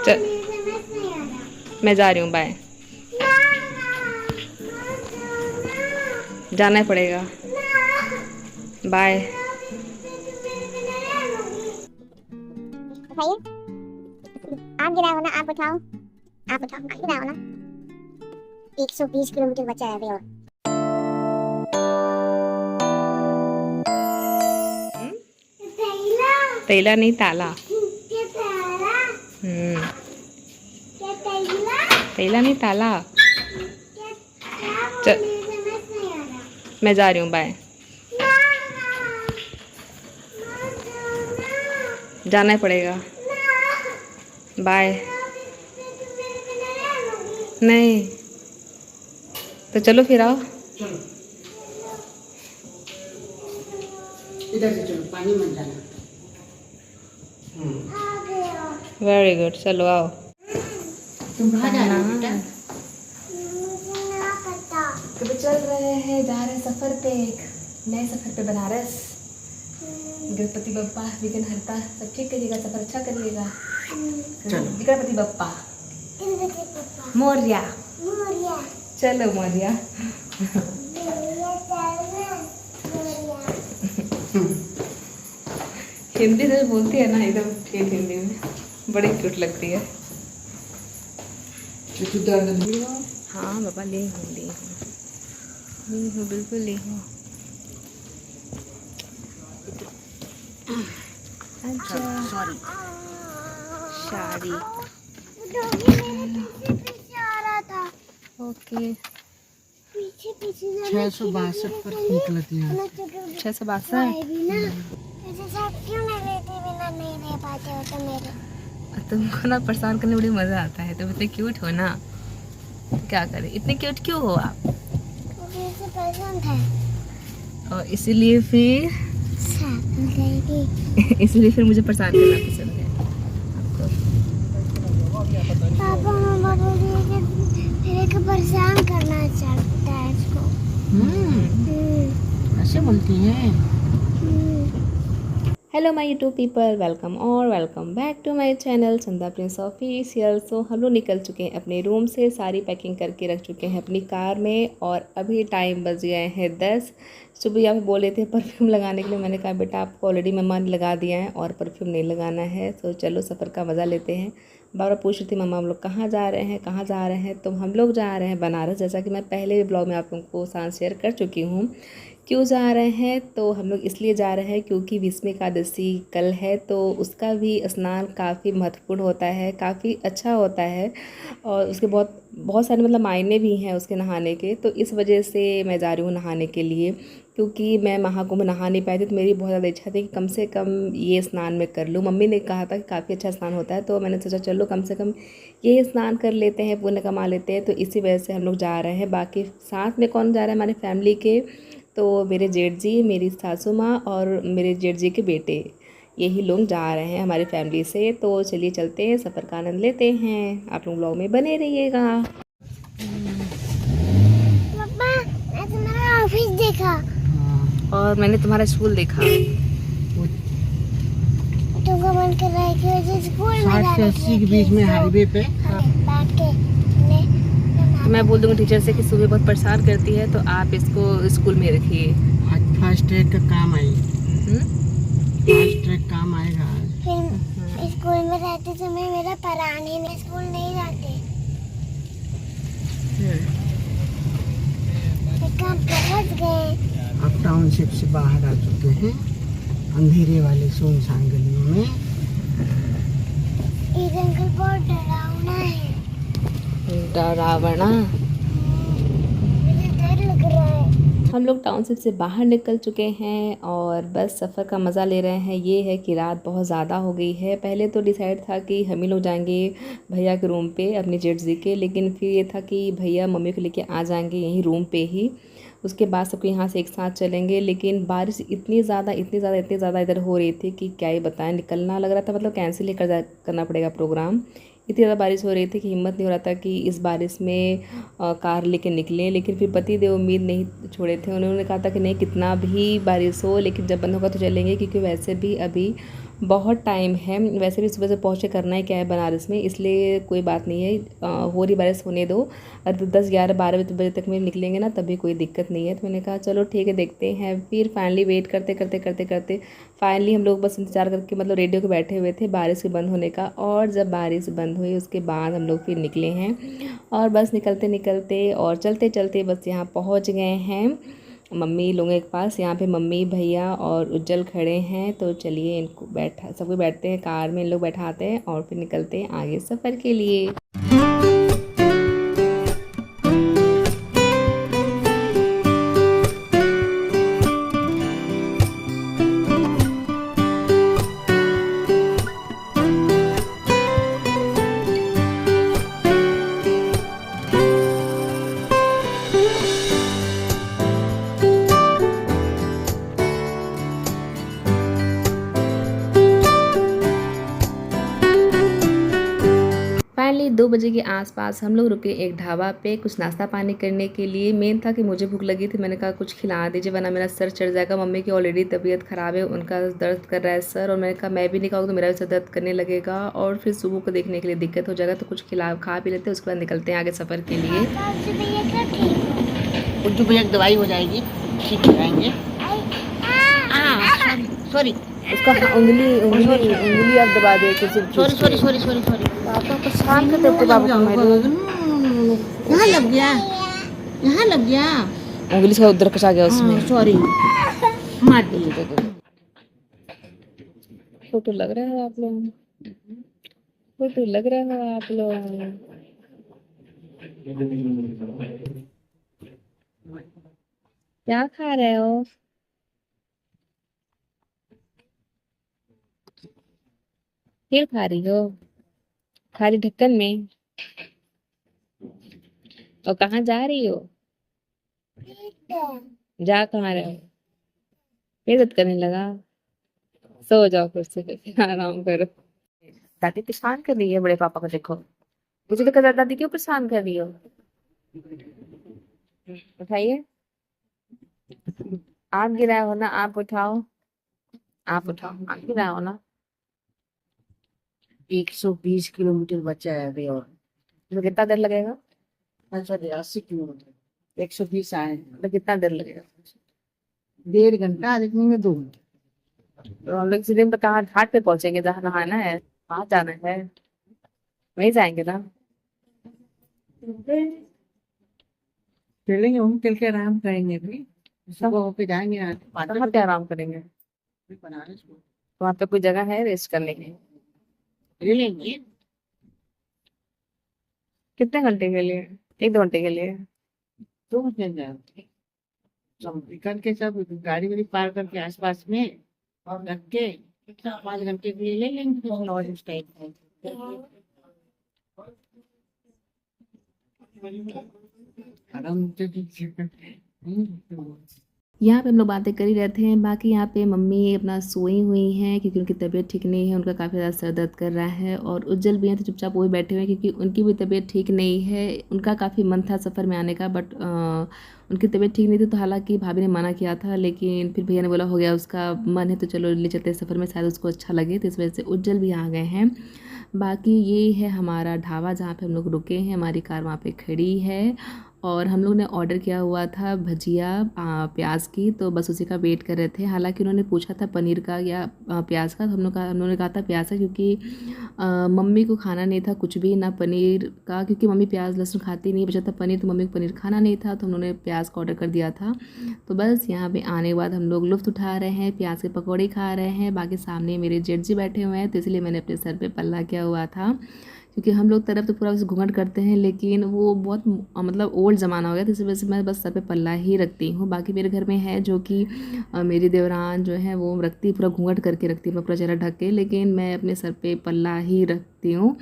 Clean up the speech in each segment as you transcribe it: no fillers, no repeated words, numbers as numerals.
चल मैं जा रही हूँ, बाय। जाना ही पड़ेगा, बाय। बताइए, आप गिराए हो ना, आप उठाओ, आप गिराओ ना। 120 किलोमीटर बचा है अभी और। तैला नहीं, ताला। तैला नहीं, ताला। चल मैं जा रही हूँ, बाय। जाना ही पड़ेगा, बाय। नहीं तो चलो फिर आओ। इधर से चलो, पानी मत डालना। वेरी गुड, चलो आओ। तुम कहाँ जा रहे हो बेटा? तो चल रहे हैं, जा रहे हैं सफर पे, एक नए सफर पे, बनारस। गणपति बप्पा विघ्नहर्ता सब ठीक करिएगा, सफर अच्छा करिएगा। गणपति बप्पा मोरिया। चलो मोरिया। हिंदी से बोलती है ना एकदम ठीक हिंदी में, बड़ी क्यूट लगती है। हाँ बाबा, ली हूँ बिल्कुल ली हूँ। अच्छा सॉरी। साड़ी, ओके। 662 पर निकलती है। 662। तुमको ना परेशान करने में बड़ी मज़ा आता है, तुम इतने क्यूट हो ना, क्या करें, इतने क्यूट क्यों हो आप? पसंद है और इसीलिए फिर इसलिए फिर मुझे परेशान करना पसंद है आपको। पापा मम्मा बोलिए कि मेरे को परेशान करना चाहता है इसको। ऐसे बोलती है। Hello my YouTube people, welcome और welcome back to my channel Chanda prince official. So हम लोग निकल चुके हैं अपने रूम से, सारी पैकिंग करके रख चुके हैं अपनी कार में और अभी टाइम बज गए हैं 10। सुबह यहाँ पे बोले थे परफ्यूम लगाने के लिए, मैंने कहा बेटा आपको ऑलरेडी मम्मा ने लगा दिया है और परफ्यूम नहीं लगाना है। तो चलो सफ़र का मज़ा लेते हैं। बार पूछ रही थी मम्मा हम लोग कहाँ जा रहे हैं, कहाँ जा रहे हैं। तो हम लोग जा रहे हैं बनारस, जैसा कि मैं पहले भी ब्लॉग में आप लोगों को साथ शेयर कर चुकी हूँ। क्यों जा रहे हैं, तो हम लोग इसलिए जा रहे हैं क्योंकि भीष्म एकादशी कल है, तो उसका भी स्नान काफ़ी महत्वपूर्ण होता है, काफ़ी अच्छा होता है और उसके बहुत बहुत सारे मतलब मायने भी हैं उसके नहाने के। तो इस वजह से मैं जा रही हूँ नहाने के लिए, क्योंकि मैं महाकुंभ नहा नहीं पाई थी, तो मेरी बहुत ज़्यादा इच्छा थी कि कम से कम ये स्नान मैं कर लूँ। मम्मी ने कहा था कि काफ़ी अच्छा स्नान होता है, तो मैंने सोचा चलो कम से कम ये स्नान कर लेते हैं, पुण्य कमा लेते हैं। तो इसी वजह से हम लोग जा रहे हैं। बाकी साथ में कौन जा रहा है हमारे फैमिली के, तो मेरे जेठ जी, मेरी सासू माँ और मेरे जेठ जी के बेटे, यही लोग जा रहे हैं हमारी फैमिली से। तो चलिए चलते हैं, सफ़र का आनंद लेते हैं। आप लोग ब्लॉग में बने रहिएगा। पापा मैं तुम्हारा ऑफिस देखा और मैंने तुम्हारा स्कूल देखा। तुमको मन कर रहा है कि मुझे स्कूल में 60 से 80 के बीच में हाईवे पे बैठ के तो मैं बोल दूँगी टीचर से कि सुबह बहुत परेशान करती है, तो आप इसको स्कूल में रखिए। आज फास्ट ट्रैक का काम आई। फास्ट ट्रैक काम आएगा आज। फिर स्कूल में रहते समय मेरा पराने में स्कूल नहीं जाते, कहाँ पहुँच गए। अब टाउनशिप से बाहर आ चुके हैं, अंधेरे वाले सुनसान गलियों में। ये जंगल बहुत डरावना है। डरावना, मुझे डर लग रहा है। हम लोग टाउनशिप से बाहर निकल चुके हैं और बस सफ़र का मज़ा ले रहे हैं। ये है कि रात बहुत ज़्यादा हो गई है। पहले तो डिसाइड था कि हम ही लोग जाएंगे भैया के रूम पे, अपने जेठ जी के, लेकिन फिर ये था कि भैया मम्मी को लेके आ जाएंगे यहीं रूम पे ही, उसके बाद सबको यहाँ से एक साथ चलेंगे। लेकिन बारिश इतनी ज़्यादा इधर हो रही थी कि क्या ही बताएं, निकलना लग रहा था मतलब कैंसिल ही करना पड़ेगा प्रोग्राम। इतनी ज़्यादा बारिश हो रही थी कि हिम्मत नहीं हो रहा था कि इस बारिश में कार लेके निकलें। लेकिन फिर पति देव उम्मीद नहीं छोड़े थे, उन्होंने कहा था कि नहीं कितना भी बारिश हो लेकिन जब बंद होगा तो चलेंगे, क्योंकि वैसे भी अभी बहुत टाइम है, वैसे भी सुबह से पहुँचे करना है क्या है बनारस में, इसलिए कोई बात नहीं है, हो रही बारिश होने दो। और 10 11 12 बजे तक में निकलेंगे ना तभी कोई दिक्कत नहीं है। तो मैंने कहा चलो ठीक है देखते हैं। फिर फाइनली वेट करते करते करते करते फाइनली हम लोग बस इंतज़ार करके मतलब रेडियो के बैठे हुए थे बारिश के बंद होने का। और जब बारिश बंद हुई उसके बाद हम लोग फिर निकले हैं और बस निकलते निकलते और चलते चलते बस यहाँ पहुँच गए हैं मम्मी लोगों के पास। यहाँ पे मम्मी भैया और उज्जवल खड़े हैं। तो चलिए इनको सबको बैठते हैं कार में, इन लोग बैठाते हैं और फिर निकलते हैं आगे सफ़र के लिए। फाइनली 2 बजे के आसपास हम लोग रुके एक ढाबा पे कुछ नाश्ता पानी करने के लिए। मेन था कि मुझे भूख लगी थी, मैंने कहा कुछ खिला दीजिए वरना मेरा सर चढ़ जाएगा। मम्मी की ऑलरेडी तबीयत ख़राब है, उनका दर्द कर रहा है सर, और मैंने कहा मैं भी नहीं खाऊँगी तो मेरा भी सर दर्द करने लगेगा और फिर सुबह को देखने के लिए दिक्कत हो जाएगा। तो कुछ खा पी लेते हैं, उसके बाद निकलते हैं आगे सफ़र के लिए। उज्जू भैया की दवाई हो जाएगी, ठीक हो जाएंगे। सॉरी उसका उंगली आप दबा दे किसी सॉरी पापा को शाम के देते बाबू को यहाँ लग गया, यहाँ लग गया, उंगली से उधर कसा गया उसमें। सॉरी मार दिए। फोटो लग रहा है आप लोग, फोटो लग रहा है आप लोग। क्या खा रहे हो? फिर खा रही हो? खा रही ढक्कन में? और कहाँ जा रही हो? जा कहाँ रहे हो? फिर दर्द करने लगा? सो जाओ फिर से आराम करो। दादी परेशान कर रही है बड़े पापा को, देखो मुझे तो कहता दादी क्यों परेशान कर रही हो? उठाइए, आप गिराए हो ना, आप उठाओ, आप उठाओ, आप गिराए हो ना। 120 किलोमीटर बचा है अभी और तो कितना देर लगेगा? 80 किलोमीटर, 120 आए हैं। तो कितना देर लगेगा? 1.5 घंटा, देखने में 2 घंटे। तो हम लोग इसी दिन पे कहाँ घाट पे पहुंचेंगे जहाँ नहाना है, वहां जाना है, वहीं जाएंगे ना। चलेंगे, हम चल के आराम करेंगे भी, सुबह होके जाएंगे कहाँ पे आराम करेंगे? बनारस को वहाँ पे कोई जगह है रेस्ट करने की? ले लेंगे। कितने घंटे के लिए? 1 2 घंटे के लिए? 2 घंटे जाएंगे सब निकल के, सब गाड़ी वाड़ी पार करके आसपास में और रख के 5 घंटे के लिए ले लेंगे लॉज स्टे। आराम से यहाँ पे हम लोग बातें कर ही रहते हैं। बाकी यहाँ पे मम्मी अपना सोई हुई हैं क्योंकि उनकी तबीयत ठीक नहीं है, उनका काफ़ी ज़्यादा सर दर्द कर रहा है। और उज्जवल भी हैं तो चुपचाप वो भी बैठे हुए हैं क्योंकि उनकी भी तबीयत ठीक नहीं है। उनका काफ़ी मन था सफ़र में आने का, बट उनकी तबीयत ठीक नहीं थी। तो हालांकि भाभी ने मना किया था, लेकिन फिर भैया ने बोला हो गया उसका मन है तो चलो ले चलते सफ़र में, शायद उसको अच्छा लगे। तो इस वजह से उज्जवल भी आ गए हैं। बाकी ये है हमारा ढाबा जहाँ पे हम लोग रुके हैं, हमारी कार वहाँ पे खड़ी है। और हम लोग ने ऑर्डर किया हुआ था भजिया प्याज की, तो बस उसी का वेट कर रहे थे। हालांकि उन्होंने पूछा था पनीर का या प्याज का, तो हम लोगों ने कहा था प्याज का, क्योंकि मम्मी को खाना नहीं था कुछ भी, ना पनीर का, क्योंकि मम्मी प्याज लहसुन खाती नहीं, बचा था पनीर, तो मम्मी को पनीर खाना नहीं था, तो उन्होंने प्याज का ऑर्डर कर दिया था। तो बस यहाँ पे आने के बाद हम लोग लुत्फ़ उठा रहे हैं, प्याज के पकौड़े खा रहे हैं। बाकी सामने मेरे जेठ जी बैठे हुए हैं, तो इसलिए मैंने अपने सर पर पल्ला किया हुआ था, क्योंकि हम लोग तरफ तो पूरा वैसे घूंघट करते हैं, लेकिन वो बहुत मतलब ओल्ड ज़माना हो गया, तो इस वजह से मैं बस सर पे पल्ला ही रखती हूँ। बाकी मेरे घर में है जो कि मेरी देवरान जो है वो रखती, पूरा घूंघट करके रखती है, पूरा चेहरा ढक के, लेकिन मैं अपने सर पे पल्ला ही रखती हूँ।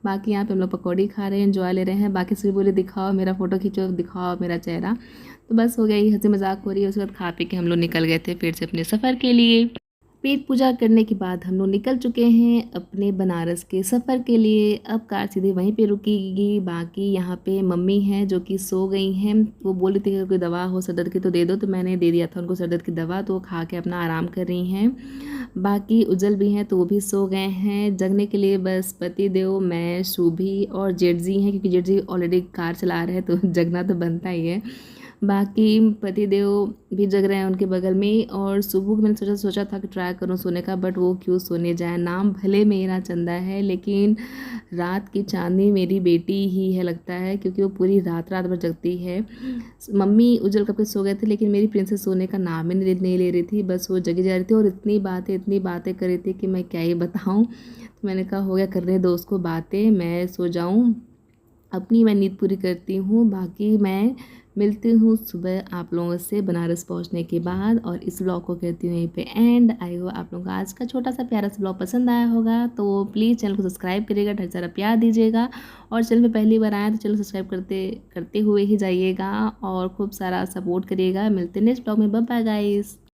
बाकी यहाँ पे हम लोग पकौड़ी खा रहे हैं, एंजॉय ले रहे हैं। बाकी सभी बोले दिखाओ मेरा फ़ोटो खींचो, दिखाओ मेरा चेहरा। तो बस हो गया, ये हंसी मजाक हो रही है। उसके बाद खा पी के हम लोग निकल गए थे फिर से अपने सफ़र के लिए। पेट पूजा करने के बाद हम लोग निकल चुके हैं अपने बनारस के सफ़र के लिए। अब कार सीधे वहीं पे रुकेगी। बाकी यहाँ पे मम्मी हैं जो कि सो गई हैं। वो बोल रही थी कि कोई दवा हो सर दर्द की तो दे दो, तो मैंने दे दिया था उनको सर दर्द की दवा, तो वो खा के अपना आराम कर रही हैं। बाकी उज्जवल भी हैं तो वो भी सो गए हैं। जगने के लिए बस पति देव, मैं, शुभी और जेठ जी हैं, क्योंकि जेठ जी ऑलरेडी कार चला रहे हैं तो जगना तो बनता ही है। बाकी पति देव भी जग रहे हैं उनके बगल में। और सुबह को मैंने सोचा था कि ट्राई करूं सोने का, बट वो क्यों सोने जाए। नाम भले मेरा चंदा है लेकिन रात की चांदनी मेरी बेटी ही है लगता है, क्योंकि वो पूरी रात रात भर जगती है। मम्मी उज्जवल कब के सो गए थे लेकिन मेरी प्रिंसेस सोने का नाम ही नहीं ले रही थी। बस वो जगी जा रही थी और इतनी बातें कर रही थी कि मैं क्या ही बताऊँ। तो मैंने कहा हो गया, करने दो उसको बातें, मैं सो जाऊँ, अपनी मैं नींद पूरी करती हूँ। बाकी मैं मिलती हूँ सुबह आप लोगों से बनारस पहुँचने के बाद, और इस ब्लॉग को करती हूँ यहीं पे एंड। आई होप आप लोगों को आज का छोटा सा प्यारा सा ब्लॉग पसंद आया होगा, तो प्लीज़ चैनल को सब्सक्राइब करिएगा, ढेर सारा प्यार दीजिएगा। और चैनल पे पहली बार आए तो चैनल सब्सक्राइब करते हुए ही जाइएगा और खूब सारा सपोर्ट करिएगा। मिलते हैं नेक्स्ट ब्लॉग में। Bye bye guys.